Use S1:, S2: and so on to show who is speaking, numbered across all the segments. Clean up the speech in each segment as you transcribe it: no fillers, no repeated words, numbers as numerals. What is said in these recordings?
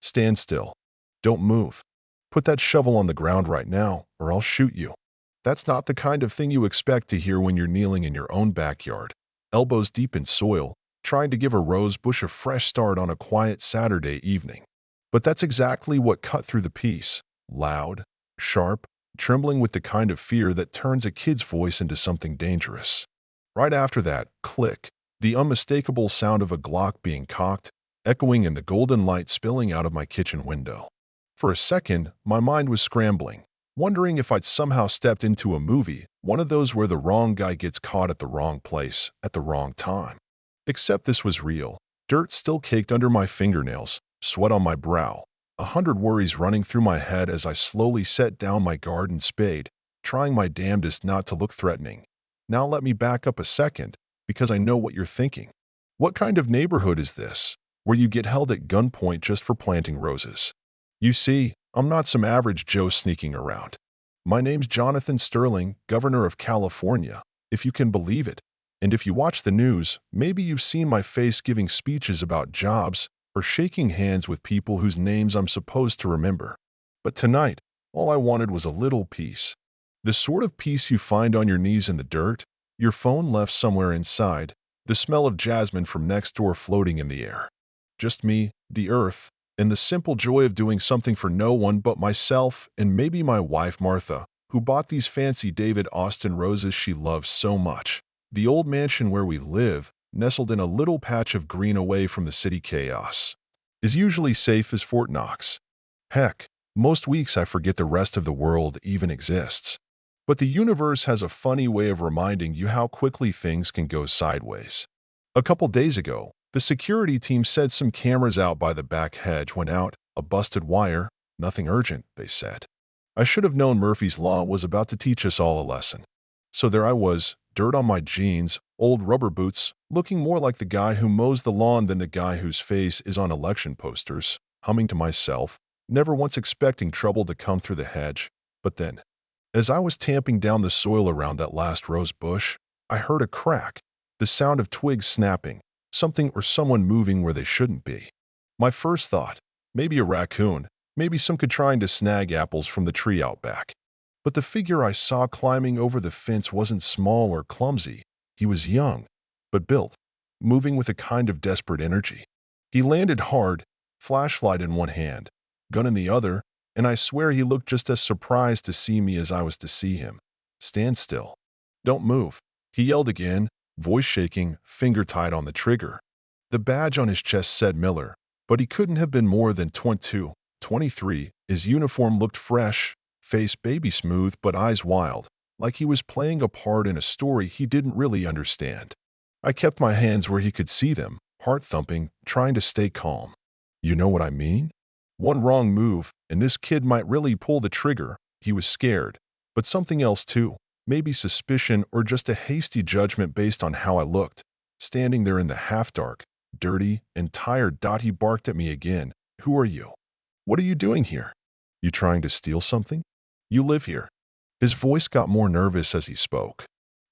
S1: Stand still. Don't move. Put that shovel on the ground right now, or I'll shoot you. That's not the kind of thing you expect to hear when you're kneeling in your own backyard, elbows deep in soil, trying to give a rose bush a fresh start on a quiet Saturday evening. But that's exactly what cut through the peace. Loud, sharp, trembling with the kind of fear that turns a kid's voice into something dangerous. Right after that, click, the unmistakable sound of a Glock being cocked, echoing in the golden light spilling out of my kitchen window. For a second, my mind was scrambling, wondering if I'd somehow stepped into a movie, one of those where the wrong guy gets caught at the wrong place, at the wrong time. Except this was real. Dirt still caked under my fingernails, sweat on my brow, 100 worries running through my head as I slowly set down my garden spade, trying my damnedest not to look threatening. Now let me back up a second, because I know what you're thinking. What kind of neighborhood is this, where you get held at gunpoint just for planting roses? You see, I'm not some average Joe sneaking around. My name's Jonathan Sterling, Governor of California, if you can believe it. And if you watch the news, maybe you've seen my face giving speeches about jobs or shaking hands with people whose names I'm supposed to remember. But tonight, all I wanted was a little peace. The sort of peace you find on your knees in the dirt, your phone left somewhere inside, the smell of jasmine from next door floating in the air. Just me, the earth, and the simple joy of doing something for no one but myself and maybe my wife Martha, who bought these fancy David Austin roses she loves so much. The old mansion where we live, nestled in a little patch of green away from the city chaos, is usually safe as Fort Knox. Heck, most weeks I forget the rest of the world even exists. But the universe has a funny way of reminding you how quickly things can go sideways. A couple days ago, the security team said some cameras out by the back hedge went out, a busted wire, nothing urgent, they said. I should have known Murphy's Law was about to teach us all a lesson. So there I was, dirt on my jeans, old rubber boots, looking more like the guy who mows the lawn than the guy whose face is on election posters, humming to myself, never once expecting trouble to come through the hedge. But then, as I was tamping down the soil around that last rose bush, I heard a crack, the sound of twigs snapping, something or someone moving where they shouldn't be. My first thought, maybe a raccoon, maybe some kid trying to snag apples from the tree out back. But the figure I saw climbing over the fence wasn't small or clumsy. He was young, but built, moving with a kind of desperate energy. He landed hard, flashlight in one hand, gun in the other, and I swear he looked just as surprised to see me as I was to see him. Stand still. Don't move, he yelled again, voice shaking, finger tied on the trigger. The badge on his chest said Miller, but he couldn't have been more than 22, 23. His uniform looked fresh, face baby smooth but eyes wild, like he was playing a part in a story he didn't really understand. I kept my hands where he could see them, heart thumping, trying to stay calm. You know what I mean? One wrong move, and this kid might really pull the trigger. He was scared, but something else too. Maybe suspicion or just a hasty judgment based on how I looked. Standing there in the half-dark, dirty, and tired, he barked at me again. Who are you? What are you doing here? You trying to steal something? You live here. His voice got more nervous as he spoke.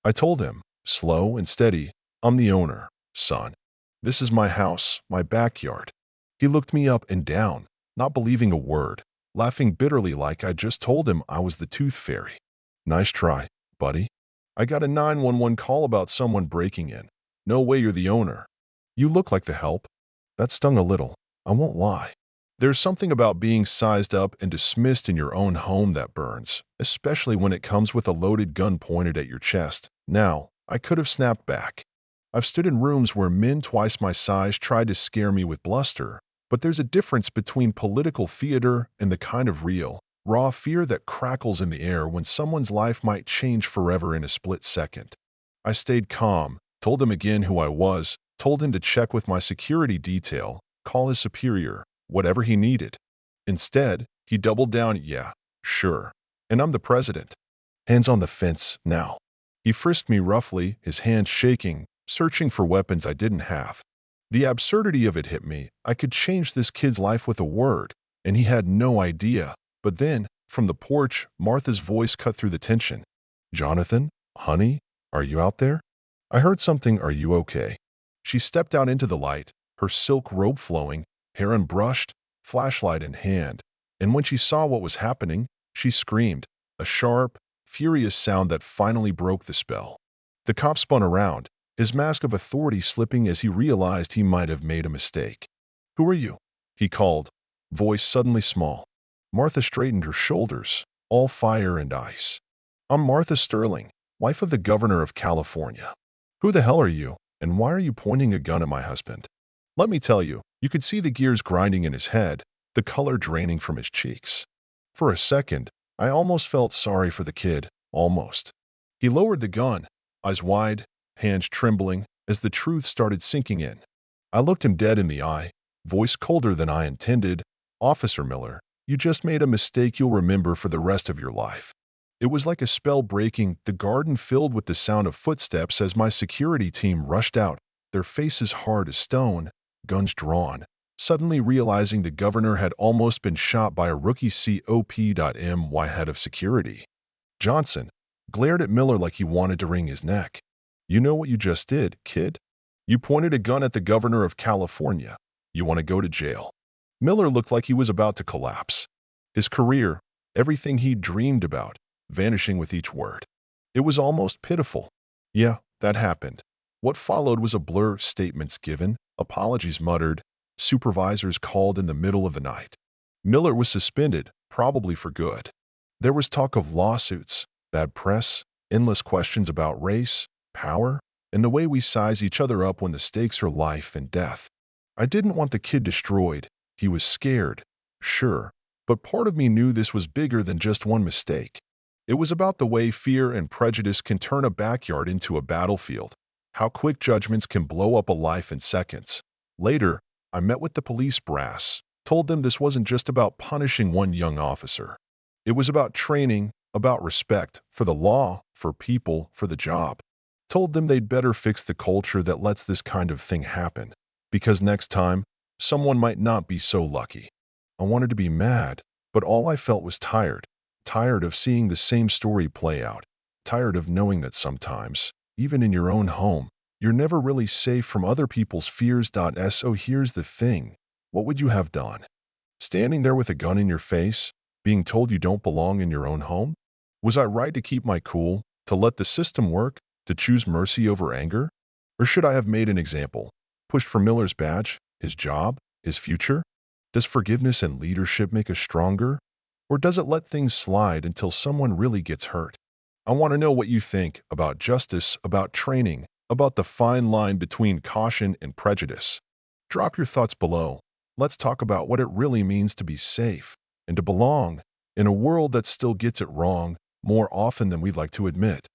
S1: I told him, slow and steady, I'm the owner, son. This is my house, my backyard. He looked me up and down, not believing a word, laughing bitterly like I just told him I was the tooth fairy. Nice try, buddy. I got a 911 call about someone breaking in. No way you're the owner. You look like the help. That stung a little, I won't lie. There's something about being sized up and dismissed in your own home that burns, especially when it comes with a loaded gun pointed at your chest. Now, I could have snapped back. I've stood in rooms where men twice my size tried to scare me with bluster, but there's a difference between political theater and the kind of real, raw fear that crackles in the air when someone's life might change forever in a split second. I stayed calm, told him again who I was, told him to check with my security detail, call his superior, whatever he needed. Instead, he doubled down, yeah, sure, and I'm the president. Hands on the fence, now. He frisked me roughly, his hands shaking, searching for weapons I didn't have. The absurdity of it hit me. I could change this kid's life with a word, and he had no idea. But then, from the porch, Martha's voice cut through the tension. Jonathan, honey, are you out there? I heard something, are you okay? She stepped out into the light, her silk robe flowing, hair unbrushed, flashlight in hand, and when she saw what was happening, she screamed, a sharp, furious sound that finally broke the spell. The cop spun around, his mask of authority slipping as he realized he might have made a mistake. "Who are you?" he called, voice suddenly small. Martha straightened her shoulders, all fire and ice. "I'm Martha Sterling, wife of the governor of California." "Who the hell are you, and why are you pointing a gun at my husband?" Let me tell you, you could see the gears grinding in his head, the color draining from his cheeks. For a second, I almost felt sorry for the kid, almost. He lowered the gun, eyes wide, hands trembling, as the truth started sinking in. I looked him dead in the eye, voice colder than I intended. "Officer Miller, you just made a mistake you'll remember for the rest of your life." It was like a spell breaking, the garden filled with the sound of footsteps as my security team rushed out, their faces hard as stone, guns drawn, suddenly realizing the governor had almost been shot by a rookie COP.my head of security. Johnson glared at Miller like he wanted to wring his neck. "You know what you just did, kid? You pointed a gun at the governor of California. You want to go to jail." Miller looked like he was about to collapse. His career, everything he'd dreamed about, vanishing with each word. It was almost pitiful. Yeah, that happened. What followed was a blur, statements given, apologies muttered, supervisors called in the middle of the night. Miller was suspended, probably for good. There was talk of lawsuits, bad press, endless questions about race, power, and the way we size each other up when the stakes are life and death. I didn't want the kid destroyed. He was scared, sure, but part of me knew this was bigger than just one mistake. It was about the way fear and prejudice can turn a backyard into a battlefield, how quick judgments can blow up a life in seconds. Later, I met with the police brass, told them this wasn't just about punishing one young officer. It was about training, about respect, for the law, for people, for the job. Told them they'd better fix the culture that lets this kind of thing happen, because next time, someone might not be so lucky. I wanted to be mad, but all I felt was tired. Tired of seeing the same story play out. Tired of knowing that sometimes, even in your own home, you're never really safe from other people's fears. So here's the thing. What would you have done? Standing there with a gun in your face, being told you don't belong in your own home? Was I right to keep my cool, to let the system work, to choose mercy over anger? Or should I have made an example, pushed for Miller's badge, his job, his future? Does forgiveness and leadership make us stronger? Or does it let things slide until someone really gets hurt? I want to know what you think about justice, about training, about the fine line between caution and prejudice. Drop your thoughts below. Let's talk about what it really means to be safe and to belong in a world that still gets it wrong more often than we'd like to admit.